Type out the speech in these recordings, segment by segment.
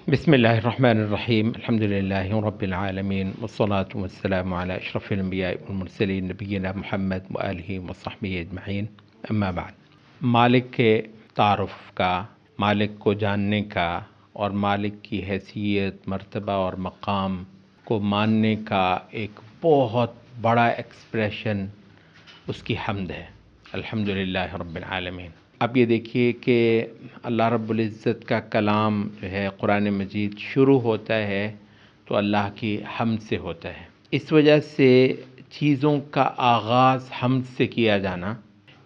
بسم الله الرحمن الرحيم. الحمد لله رب العالمين، والصلاة والسلام على أشرف الأنبياء والمرسلين نبينا محمد وآلہ وصحبہ اجمعین، اما بعد۔ مالک کے تعارف کا، مالک کو جاننے کا اور مالک کی حیثیت، مرتبہ اور مقام کو ماننے کا ایک بہت بڑا ایکسپریشن اس کی حمد ہے۔ الحمدللہ رب العالمین۔ اب یہ دیکھیے کہ اللہ رب العزت کا کلام جو ہے قرآن مجید شروع ہوتا ہے تو اللہ کی حمد سے ہوتا ہے۔ اس وجہ سے چیزوں کا آغاز حمد سے کیا جانا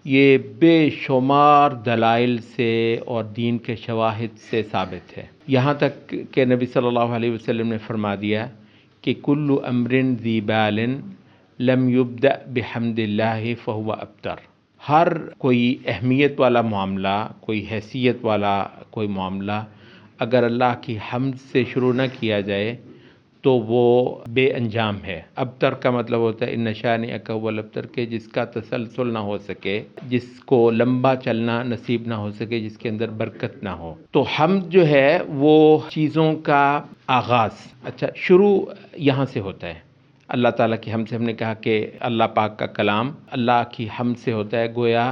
یہ بے شمار دلائل سے اور دین کے شواہد سے ثابت ہے، یہاں تک کہ نبی صلی اللہ علیہ وسلم نے فرما دیا کہ کل امر ذی بال لم یبدأ بحمد اللہ فہو ابتر۔ ہر کوئی اہمیت والا معاملہ، کوئی حیثیت والا کوئی معاملہ اگر اللہ کی حمد سے شروع نہ کیا جائے تو وہ بے انجام ہے۔ ابتر کا مطلب ہوتا ہے ان شانئک هو الابتر، کہ جس کا تسلسل نہ ہو سکے، جس کو لمبا چلنا نصیب نہ ہو سکے، جس کے اندر برکت نہ ہو۔ تو حمد جو ہے وہ چیزوں کا آغاز، شروع یہاں سے ہوتا ہے۔ اللہ تعالیٰ کی حمد سے، ہم نے کہا کہ اللہ پاک کا کلام اللہ کی حمد سے ہوتا ہے۔ گویا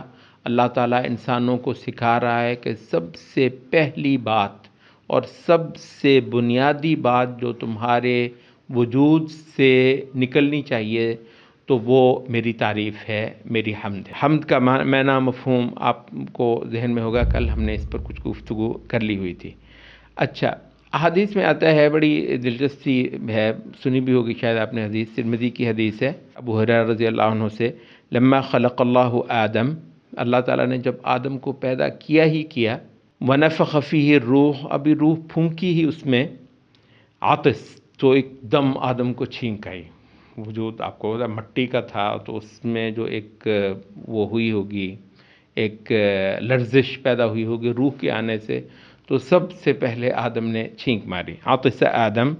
اللہ تعالیٰ انسانوں کو سکھا رہا ہے کہ سب سے پہلی بات اور سب سے بنیادی بات جو تمہارے وجود سے نکلنی چاہیے تو وہ میری تعریف ہے، میری حمد ہے۔ حمد کا معنی مفہوم آپ کو ذہن میں ہوگا، کل ہم نے اس پر کچھ گفتگو کر لی ہوئی تھی۔ احادیث میں آتا ہے، بڑی دلچسپی ہے، سنی بھی ہوگی شاید آپ نے حدیث، ترمذی کی حدیث ہے ابو ہریرہ رضی اللہ عنہ سے، لما خلق اللہ آدم، اللہ تعالیٰ نے جب آدم کو پیدا کیا ہی کیا، ونفخ فیہ الروح، ابھی روح پھونکی ہی اس میں، عطس، تو ایک دم آدم کو چھینک آئی۔ وجود آپ کو مٹی کا تھا تو اس میں جو ایک وہ ہوئی ہوگی، ایک لرزش پیدا ہوئی ہوگی روح کے آنے سے، تو سب سے پہلے آدم نے چھینک ماری، عطس آدم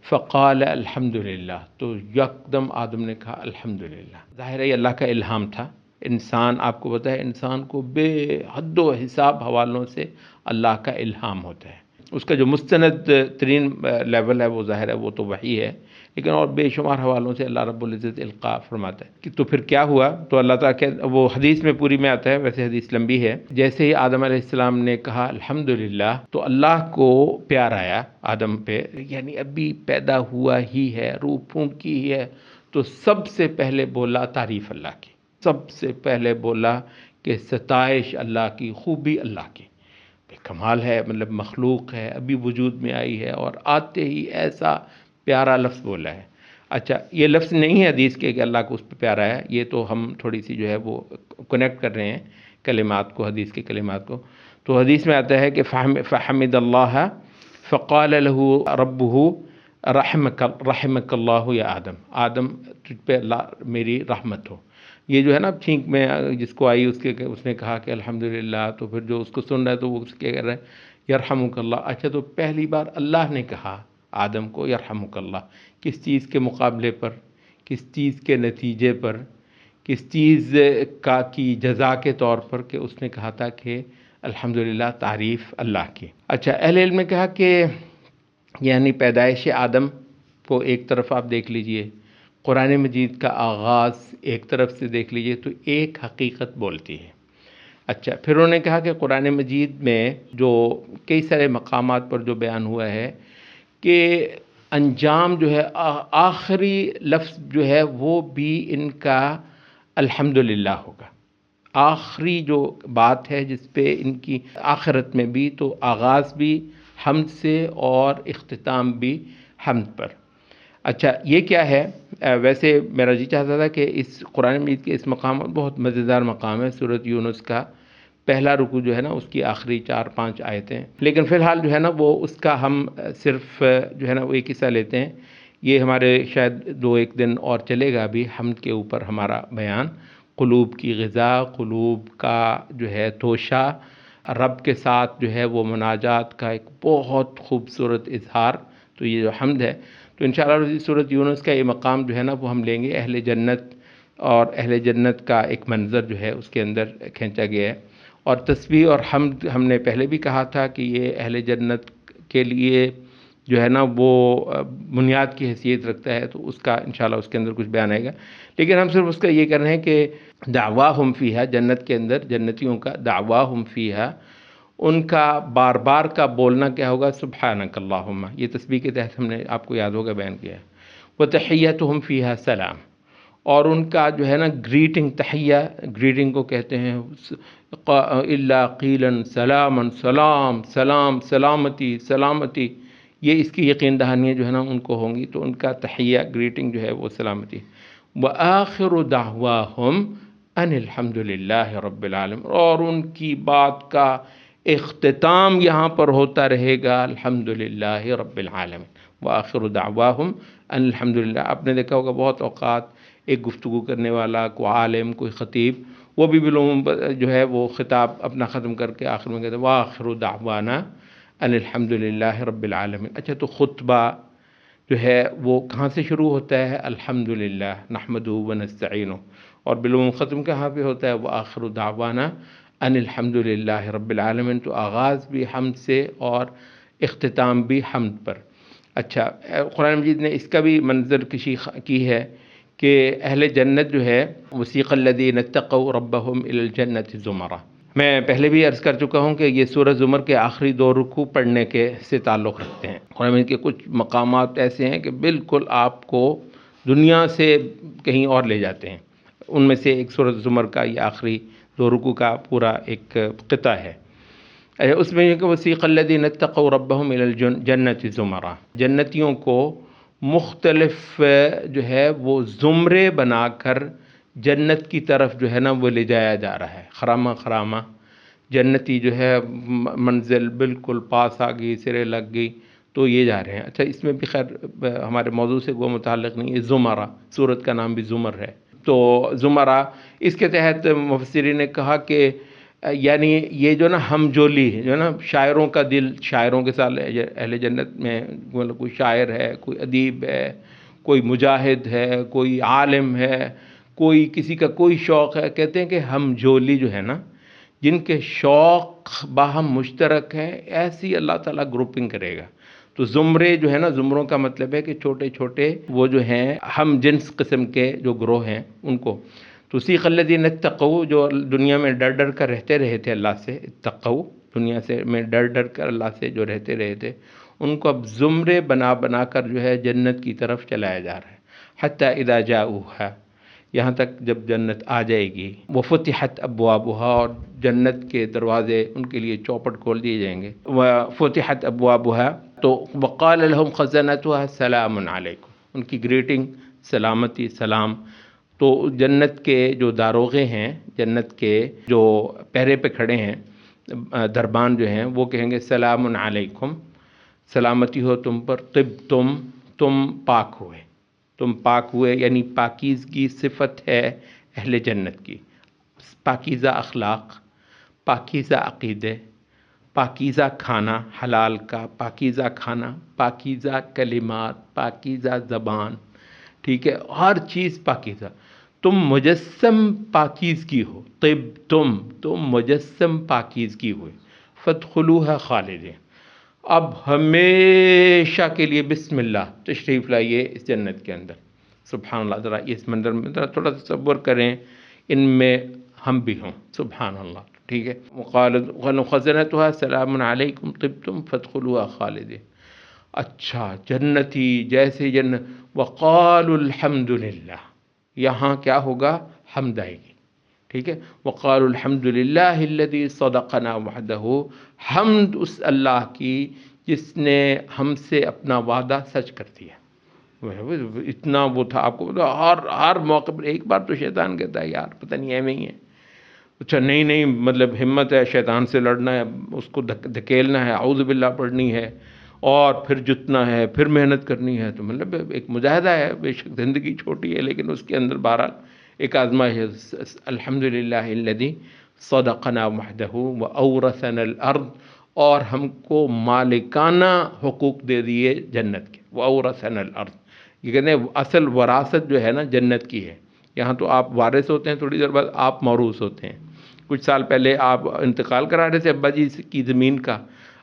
فقال الحمدللہ، تو یکدم آدم نے کہا الحمدللہ۔ ظاہر ہے یہ اللہ کا الہام تھا۔ انسان، آپ کو پتہ ہے، انسان کو بے حد و حساب حوالوں سے اللہ کا الہام ہوتا ہے۔ اس کا جو مستند ترین لیول ہے وہ ظاہر ہے وہ تو وحی ہے، لیکن اور بے شمار حوالوں سے اللہ رب العزت القاء فرماتا ہے کہ تو پھر کیا ہوا؟ تو اللہ تعالیٰ کہ وہ حدیث میں پوری میں آتا ہے، ویسے حدیث لمبی ہے، جیسے ہی آدم علیہ السلام نے کہا الحمدللہ تو اللہ کو پیار آیا آدم پہ، یعنی ابھی پیدا ہوا ہی ہے، روح پھونکی ہی ہے، تو سب سے پہلے بولا تعریف اللہ کی، سب سے پہلے بولا کہ ستائش اللہ کی، خوبی اللہ کی، کمال ہے، مطلب مخلوق ہے، ابھی وجود میں آئی ہے اور آتے ہی ایسا پیارا لفظ بولا ہے۔ یہ لفظ نہیں ہے حدیث کے کہ اللہ کو اس پہ پیارا ہے، یہ تو ہم تھوڑی سی جو ہے وہ کنیکٹ کر رہے ہیں کلمات کو، حدیث کے کلمات کو۔ تو حدیث میں آتا ہے کہ فحمد اللہ فقال له ربه رحمک اللہ یا آدم، آدم تجھ پہ اللہ میری رحمت ہو۔ یہ جو ہے نا چھینک میں جس کو آئی اس نے کہا کہ الحمدللہ، تو پھر جو اس کو سن رہا ہے تو وہ کیا کر رہا ہے؟ یرحمک اللہ۔ تو پہلی بار اللہ نے کہا آدم کو یرحمک اللہ، کس چیز کے مقابلے پر، کس چیز کے نتیجے پر، کس چیز کی جزا کے طور پر، کہ اس نے کہا تھا کہ الحمدللہ تعریف اللہ کی۔ اہل علم نے کہا کہ یعنی پیدائش آدم کو ایک طرف آپ دیکھ لیجئے، قرآن مجید کا آغاز ایک طرف سے دیکھ لیجئے تو ایک حقیقت بولتی ہے۔ پھر انہوں نے کہا کہ قرآن مجید میں جو کئی سارے مقامات پر جو بیان ہوا ہے کہ انجام جو ہے، آخری لفظ جو ہے وہ بھی ان کا الحمدللہ ہوگا۔ آخری جو بات ہے جس پہ ان کی آخرت میں بھی تو آغاز بھی حمد سے اور اختتام بھی حمد پر۔ یہ کیا ہے؟ ویسے میرا جی چاہتا تھا کہ اس قرآن مجید کے اس مقام بہت مزیدار مقام ہے، سورۃ یونس کا پہلا رکوع جو ہے نا اس کی آخری 4-5 آیتیں، لیکن فی الحال جو ہے نا وہ اس کا ہم صرف جو ہے نا وہ ایک حصہ لیتے ہیں۔ یہ ہمارے شاید 2-1 دن اور چلے گا بھی حمد کے اوپر ہمارا بیان، قلوب کی غذا، قلوب کا جو ہے توشہ، رب کے ساتھ جو ہے وہ مناجات کا ایک بہت خوبصورت اظہار، تو یہ جو حمد ہے، تو انشاءاللہ سورۃ یونس کا یہ مقام جو ہے نا وہ ہم لیں گے۔ اہل جنت اور اہل جنت کا ایک منظر جو ہے اس کے اندر کھینچا گیا ہے، اور تسبیح اور حمد ہم نے پہلے بھی کہا تھا کہ یہ اہل جنت کے لیے جو ہے نا وہ بنیاد کی حیثیت رکھتا ہے، تو اس کا انشاءاللہ اس کے اندر کچھ بیان آئے گا، لیکن ہم صرف اس کا یہ کر رہے ہیں کہ دعواہم فیہا، جنت کے اندر جنتیوں کا دعواہم فیہا، ان کا بار بار کا بولنا کیا ہوگا؟ سبحانک اللہم، یہ تسبیح کے تحت ہم نے آپ کو یاد ہوگا بیان کیا ہے، وتحیتہم فیہا سلام، اور ان کا جو ہے نا گریٹنگ، تحیہ گریٹنگ کو کہتے ہیں، الا قیلا سلاما، سلام سلام، سلامتی سلامتی، یہ اس کی یقین دہانیاں جو ہے نا ان کو ہوں گی، تو ان کا تحیہ گریٹنگ جو ہے وہ سلامتی۔ وآخر دعواہم ان الحمد للہ رب العالمین، اور ان کی بات کا اختتام یہاں پر ہوتا رہے گا الحمد للہ رب العالمین، وآخر دعواہم ان الحمد للہ۔ آپ نے دیکھا ہوگا بہت اوقات ایک گفتگو کرنے والا، کوئی عالم، کوئی خطیب، وہ بھی بالعموم جو ہے وہ خطاب اپنا ختم کر کے آخر میں کہتے ہیں وآخر دعوانا ان الحمد للہ رب العالمین۔ اچھا، تو خطبہ جو ہے وہ کہاں سے شروع ہوتا ہے؟ الحمد للہ نحمدہ ونستعینہ، اور بالعموم ختم کہاں پہ ہوتا ہے؟ وآخر دعوانا ان الحمد للہ رب العالمین۔ تو آغاز بھی حمد سے اور اختتام بھی حمد پر۔ اچھا، قرآن مجید نے اس کا بھی منظر کشی کی ہے کہ اہل جنت جو ہے وسیق الذین اتقوا ربهم الی الجنۃ زمرا۔ میں پہلے بھی عرض کر چکا ہوں کہ یہ سورہ زمر کے آخری 2 رکوع پڑھنے کے سے تعلق رکھتے ہیں۔ قرآن مجید کے کچھ مقامات ایسے ہیں کہ بالکل آپ کو دنیا سے کہیں اور لے جاتے ہیں، ان میں سے ایک سورہ زمر کا یہ آخری 2 رکوع کا پورا ایک قطعہ ہے۔ اس میں یہ کہ وسیق الذین اتقوا ربهم الی الجنۃ زمرا، جنتیوں کو مختلف جو ہے وہ زمرے بنا کر جنت کی طرف جو ہے نا وہ لے جایا جا رہا ہے، خرامہ خرامہ جنتی جو ہے منزل بالکل پاس آ گئی، سرے لگ گئی، تو یہ جا رہے ہیں۔ اچھا، اس میں بھی خیر ہمارے موضوع سے وہ متعلق نہیں ہے، زمرہ، سورت کا نام بھی زمر ہے، تو زمرہ اس کے تحت مفسرین نے کہا کہ یعنی یہ جو نا ہم جولی جو ہے نا، شاعروں کا دل شاعروں کے ساتھ، اہل جنت میں مطلب کوئی شاعر ہے، کوئی ادیب ہے، کوئی مجاہد ہے، کوئی عالم ہے، کوئی کسی کا کوئی شوق ہے، کہتے ہیں کہ ہم جولی جو ہے نا، جن کے شوق باہم مشترک ہیں، ایسی اللہ تعالیٰ گروپنگ کرے گا۔ تو زمرے جو ہے نا، زمروں کا مطلب ہے کہ چھوٹے چھوٹے وہ جو ہیں ہم جنس قسم کے جو گروہ ہیں ان کو۔ تو سیق الذین اتقوا، جو دنیا میں ڈر ڈر کر رہتے رہے تھے اللہ سے، اتقوا دنیا سے میں ڈر ڈر کر اللہ سے جو رہتے رہے تھے، ان کو اب زمرے بنا بنا کر جو ہے جنت کی طرف چلایا جا رہا ہے، حتی اذا جاؤہا، یہاں تک جب جنت آ جائے گی، وفتحت ابوابها، اور جنت کے دروازے ان کے لیے چوپٹ کھول دیے جائیں گے، وفتحت ابوابها، تو وقال لهم خزنتها سلام علیکم، ان کی گریٹنگ سلامتی، سلام۔ تو جنت کے جو داروغے ہیں، جنت کے جو پہرے پہ کھڑے ہیں، دربان جو ہیں، وہ کہیں گے سلام علیکم، سلامتی ہو تم پر، طب تم پاک ہوئے، تم پاک ہوئے، یعنی پاکیزگی صفت ہے اہل جنت کی، پاکیزہ اخلاق، پاکیزہ عقیدے، پاکیزہ کھانا حلال کا، پاکیزہ کھانا، پاکیزہ کلمات، پاکیزہ زبان، ٹھیک ہے، ہر چیز پاکیزہ، تم مجسم پاکیزگی ہو، طب تم مجسم پاکیزگی ہوئے، فادخلوها خالدین، اب ہمیشہ کے لیے بسم اللہ تشریف لائیے اس جنت کے اندر۔ سبحان اللہ، ذرا اس منظر میں ذرا تھوڑا تصور کریں، ان میں ہم بھی ہوں، سبحان اللہ، ٹھیک ہے۔ وقالوا خزنتها سلام علیکم طبتم فادخلوها خالدین۔ اچھا، جنتی جیسے جنت، وقالوا الحمد للہ، یہاں کیا ہوگا؟ حمد آئے گی، ٹھیک ہے۔ وقالوا الحمد للہ الذی صدقنا وعدہ، حمد اس اللہ کی جس نے ہم سے اپنا وعدہ سچ کر دیا۔ اتنا وہ تھا، آپ کو ہر موقع پر ایک بار تو شیطان کہتا ہے یار پتہ نہیں ایویں ہی ہے، اچھا نہیں مطلب ہمت ہے، شیطان سے لڑنا ہے، اس کو دھکیلنا ہے، اعوذ باللہ پڑھنی ہے، اور پھر جتنا ہے، پھر محنت کرنی ہے، تو مطلب ایک مجاہدہ ہے، بے شک زندگی چھوٹی ہے لیکن اس کے اندر بہرحال ایک آزمائش ہے۔ الحمدللہ الذی صدقنا وعدہ واورثنا الارض، اور ہم کو مالکانہ حقوق دے دیے جنت کے، واورثنا الارض، یہ کہتے ہیں اصل وراثت جو ہے نا جنت کی ہے۔ یہاں تو آپ وارث ہوتے ہیں، تھوڑی دیر بعد آپ موروث ہوتے ہیں۔ کچھ سال پہلے آپ انتقال کرا رہے تھے ابا جی کی زمین کا،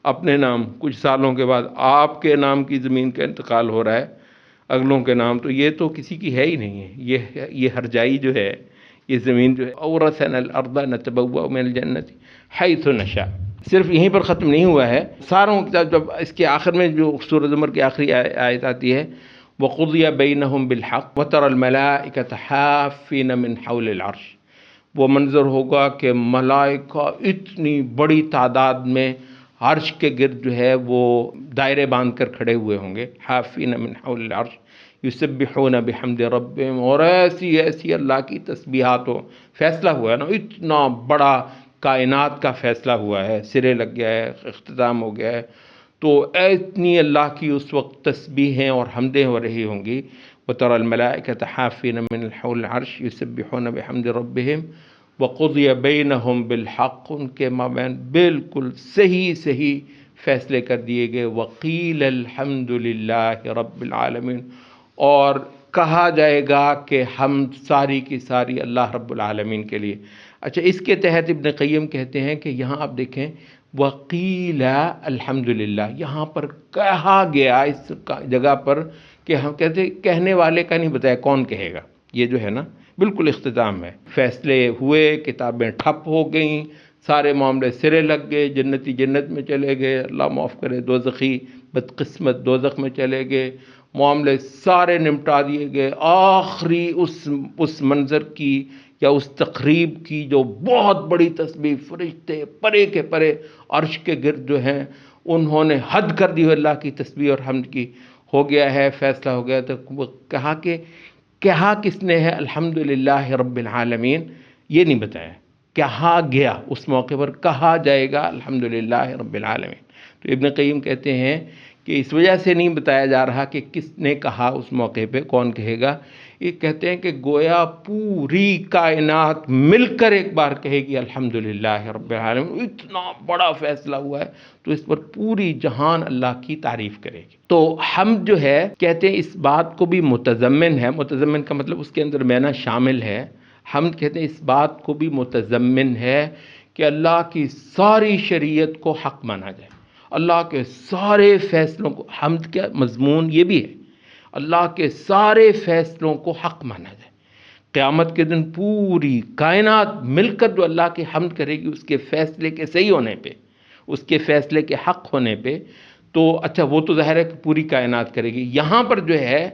اپنے نام، کچھ سالوں کے بعد آپ کے نام کی زمین کا انتقال ہو رہا ہے اگلوں کے نام، تو یہ تو کسی کی ہے ہی نہیں ہے، یہ ہرجائی جو ہے، یہ زمین جو ہے، اورثنا الارض نتبوأ من الجنت حیث نشاء، صرف یہیں پر ختم نہیں ہوا ہے، ساروں جب اس کے آخر میں جو سورۃ زمر کی آخری آیت آتی ہے وَقُضِيَ بَيْنَهُمْ بِالْحَقِّ وَتَرَى الْمَلَائِكَةَ حَافِّينَ مِنْ حَوْلِ الْعَرْشِ، وہ منظر ہوگا کہ ملائکہ اتنی بڑی تعداد میں عرش کے گرد جو ہے وہ دائرے باندھ کر کھڑے ہوئے ہوں گے، حافین من حول العرش یسبحون بحمد ربهم، اور ایسی ایسی اللہ کی تسبیحات ہو، فیصلہ ہوا ہے نا، اتنا بڑا کائنات کا فیصلہ ہوا ہے، سرے لگ گیا ہے، اختتام ہو گیا ہے، تو اتنی اللہ کی اس وقت تسبیحیں اور حمدیں ہو رہی ہوں گی، وترى الملائکۃ حافین من حول العرش یسبحون بحمد ربهم وقضی بینہم بالحق، ان کے مابین بالکل صحیح فیصلے کر دیے گئے، وقیل الحمد للہ رب العالمین، اور کہا جائے گا کہ حمد ساری کی ساری اللہ رب العالمین کے لیے۔ اچھا، اس کے تحت ابن قیم کہتے ہیں کہ یہاں آپ دیکھیں وقیل الحمد للہ، یہاں پر کہا گیا اس جگہ پر کہ ہم کہتے کہنے والے کا نہیں بتایا کون کہے گا، یہ جو ہے نا بالکل اختتام ہے، فیصلے ہوئے، کتابیں ٹھپ ہو گئیں، سارے معاملے سرے لگ گئے، جنتی جنت میں چلے گئے، اللہ معاف کرے، دوزخی بدقسمت دوزخ میں چلے گئے، معاملے سارے نمٹا دیے گئے، آخری اس منظر کی یا اس تقریب کی جو بہت بڑی تسبیح، فرشتے پرے کے پرے عرش کے گرد جو ہیں انہوں نے حد کر دی اللہ کی تسبیح اور حمد کی، ہو گیا ہے، فیصلہ ہو گیا، تو وہ کہا کس نے ہے؟ الحمدللہ رب العالمین، یہ نہیں بتایا، کہا گیا، اس موقع پر کہا جائے گا الحمدللہ رب العالمین۔ تو ابن قیم کہتے ہیں کہ اس وجہ سے نہیں بتایا جا رہا کہ کس نے کہا اس موقع پہ، کون کہے گا، یہ کہتے ہیں کہ گویا پوری کائنات مل کر ایک بار کہے گی الحمدللہ رب العالمین، اتنا بڑا فیصلہ ہوا ہے تو اس پر پوری جہان اللہ کی تعریف کرے گی۔ تو حمد جو ہے کہتے ہیں اس بات کو بھی متضمن ہے، متضمن کا مطلب اس کے اندر معنی شامل ہے، حمد کہتے ہیں اس بات کو بھی متضمن ہے کہ اللہ کی ساری شریعت کو حق مانا جائے، اللہ کے سارے فیصلوں کو، حمد کا مضمون یہ بھی ہے، اللہ کے سارے فیصلوں کو حق مانا جائے، قیامت کے دن پوری کائنات مل کر جو اللہ کی حمد کرے گی اس کے فیصلے کے صحیح ہونے پہ، اس کے فیصلے کے حق ہونے پہ، تو اچھا وہ تو ظاہر ہے کہ پوری کائنات کرے گی، یہاں پر جو ہے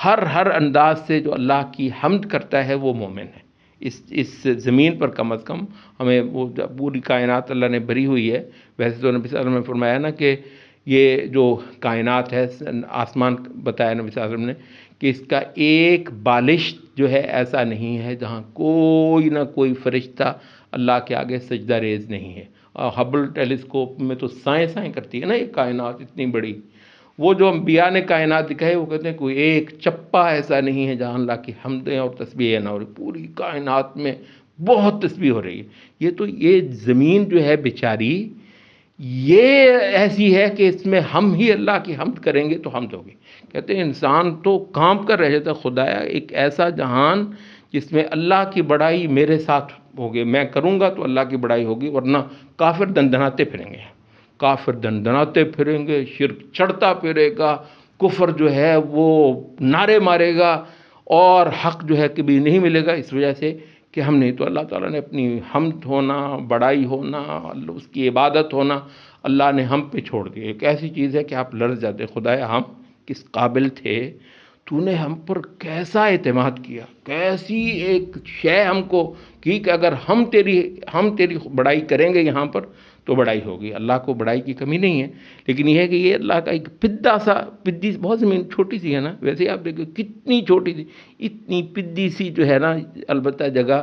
ہر انداز سے جو اللہ کی حمد کرتا ہے وہ مومن ہے، اس زمین پر کم از کم ہمیں وہ پوری کائنات اللہ نے بھری ہوئی ہے، ویسے تو نبی صلی اللہ علیہ وسلم نے فرمایا نا کہ یہ جو کائنات ہے، آسمان بتایا نبی صلی اللہ علیہ وسلم نے کہ اس کا ایک بالش جو ہے ایسا نہیں ہے جہاں کوئی نہ کوئی فرشتہ اللہ کے آگے سجدہ ریز نہیں ہے، اور ہبل ٹیلیسکوپ میں تو سائیں کرتی ہے نا یہ کائنات اتنی بڑی، وہ جو انبیاء نے کائنات دکھائی وہ کہتے ہیں کوئی ایک چپا ایسا نہیں ہے جہاں اللہ کی حمدیں اور تسبیحیں نہ ہو رہی، پوری کائنات میں بہت تسبیح ہو رہی ہے، یہ زمین جو ہے بیچاری یہ ایسی ہے کہ اس میں ہم ہی اللہ کی حمد کریں گے تو حمد ہوگی، کہتے ہیں انسان تو کانپ کر رہ جاتا ہے، خدایا ایک ایسا جہان جس میں اللہ کی بڑائی میرے ساتھ ہوگی، میں کروں گا تو اللہ کی بڑائی ہوگی، ورنہ کافر دندناتے پھریں گے، کافر دندناتے پھریں گے، شرک چڑھتا پھرے گا، کفر جو ہے وہ نعرے مارے گا، اور حق جو ہے کبھی نہیں ملے گا، اس وجہ سے کہ ہم نہیں، تو اللہ تعالیٰ نے اپنی حمد ہونا، بڑائی ہونا، اس کی عبادت ہونا اللہ نے ہم پہ چھوڑ دی، ایک ایسی چیز ہے کہ آپ لرز جاتے، خدایا ہم کس قابل تھے، تو نے ہم پر کیسا اعتماد کیا، کیسی ایک شے ہم کو کی کہ اگر ہم تیری بڑائی کریں گے یہاں پر تو بڑائی ہوگی، اللہ کو بڑائی کی کمی نہیں ہے، لیکن یہ ہے کہ یہ اللہ کا ایک پدی بہت زمین چھوٹی سی ہے نا، ویسے ہی آپ دیکھیں کتنی چھوٹی سی، اتنی پدی سی جو ہے نا البتہ جگہ،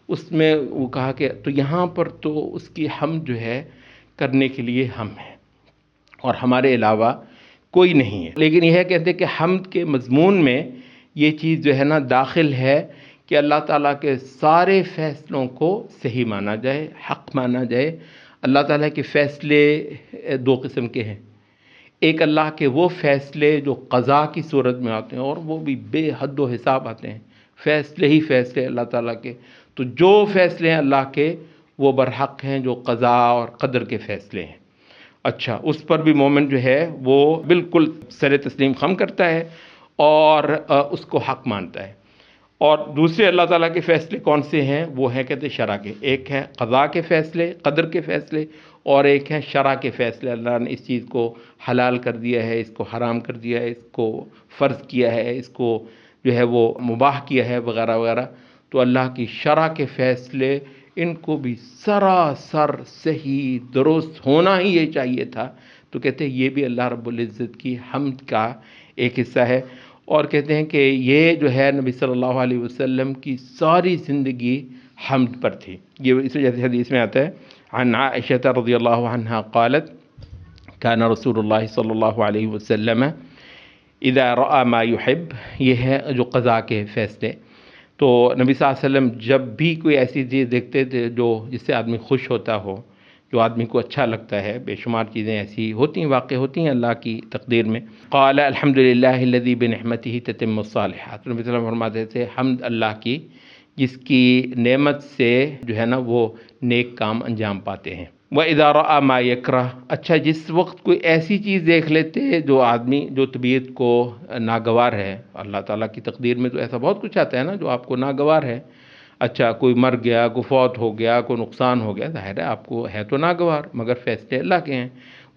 اس میں وہ کہا کہ تو یہاں پر تو اس کی حمد جو ہے کرنے کے لیے ہم ہیں اور ہمارے علاوہ کوئی نہیں ہے، لیکن یہ کہتے ہیں کہ حمد کے مضمون میں یہ چیز جو ہے نا داخل ہے کہ اللہ تعالیٰ کے سارے فیصلوں کو صحیح مانا جائے، حق مانا جائے، اللہ تعالیٰ کے فیصلے دو قسم کے ہیں، ایک اللہ کے وہ فیصلے جو قضا کی صورت میں آتے ہیں اور وہ بھی بے حد و حساب آتے ہیں، فیصلے ہی فیصلے اللہ تعالیٰ کے، تو جو فیصلے ہیں اللہ کے وہ برحق ہیں جو قضا اور قدر کے فیصلے ہیں، اچھا اس پر بھی مومن جو ہے وہ بالکل سر تسلیم خم کرتا ہے اور اس کو حق مانتا ہے۔ اور دوسرے اللہ تعالیٰ کے فیصلے کون سے ہیں؟ وہ ہیں کہتے ہیں شرع کے، ایک ہے قضاء کے فیصلے، قدر کے فیصلے، اور ایک ہے شرع کے فیصلے۔ اللہ نے اس چیز کو حلال کر دیا ہے، اس کو حرام کر دیا ہے، اس کو فرض کیا ہے، اس کو جو ہے وہ مباح کیا ہے، وغیرہ وغیرہ۔ تو اللہ کی شرع کے فیصلے ان کو بھی سراسر صحیح درست ہونا ہی یہ چاہیے تھا۔ تو کہتے ہیں یہ بھی اللہ رب العزت کی حمد کا ایک حصہ ہے، اور کہتے ہیں کہ یہ جو ہے نبی صلی اللہ علیہ وسلم کی ساری زندگی حمد پر تھی۔ یہ اس وجہ سے حدیث میں آتا ہے عن عائشہ رضی اللہ عنہا قالت کان رسول اللہ صلی اللہ علیہ وسلم اذا رأى ما يحب، یہ ہے جو قضاء کے فیصلے۔ تو نبی صلی اللہ علیہ وسلم جب بھی کوئی ایسی چیز دیکھتے تھے جو جس سے آدمی خوش ہوتا ہو، جو آدمی کو اچھا لگتا ہے، بے شمار چیزیں ایسی ہوتی ہیں، واقع ہوتی ہیں اللہ کی تقدیر میں۔ قال الحمد للہ الذی بنعمتہ تتم الصالحات، نبی صلی اللہ علیہ وسلم فرماتے تھے حمد اللہ کی جس کی نعمت سے جو ہے نا وہ نیک کام انجام پاتے ہیں۔ وَإِذَا رَأَى مَا يَكْرَهُ، اچھا جس وقت کوئی ایسی چیز دیکھ لیتے جو آدمی جو طبیعت کو ناگوار ہے، اللہ تعالیٰ کی تقدیر میں تو ایسا بہت کچھ آتا ہے نا جو آپ کو ناگوار ہے۔ اچھا کوئی مر گیا، کوئی فوت ہو گیا، کوئی نقصان ہو گیا، ظاہر ہے آپ کو ہے تو ناگوار، مگر فیصلے اللہ کے ہیں۔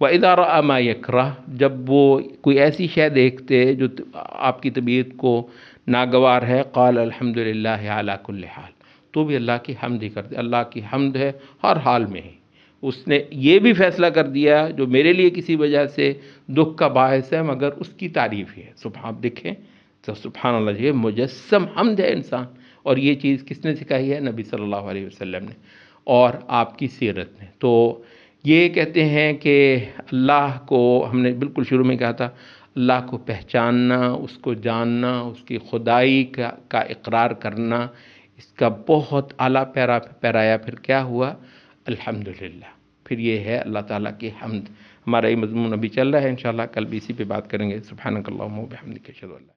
وَإِذَا رَأَى مَا يَكْرَهُ، جب وہ کوئی ایسی شے دیکھتے جو آپ کی طبیعت کو ناگوار ہے، قال الحمد للہ علی کل حال، تو بھی اللہ کی حمد ہی کرتے، اللہ کی حمد ہے ہر حال میں ہی۔ اس نے یہ بھی فیصلہ کر دیا جو میرے لیے کسی وجہ سے دکھ کا باعث ہے، مگر اس کی تعریف ہی ہے۔ آپ دیکھیں تو سبحان اللہ، یہ مجسم حمد ہے انسان، اور یہ چیز کس نے سکھائی ہے؟ نبی صلی اللہ علیہ وسلم نے اور آپ کی سیرت نے۔ تو یہ کہتے ہیں کہ اللہ کو ہم نے بالکل شروع میں کہا تھا، اللہ کو پہچاننا، اس کو جاننا، اس کی خدائی کا اقرار کرنا، اس کا بہت اعلیٰ پیرایا پھر کیا ہوا؟ الحمدللہ۔ پھر یہ ہے اللہ تعالیٰ کی حمد۔ ہمارا یہ مضمون ابھی چل رہا ہے، انشاءاللہ کل بھی اسی پہ بات کریں گے۔ سبحانک اللہم و بحمدک، اشہد ان لا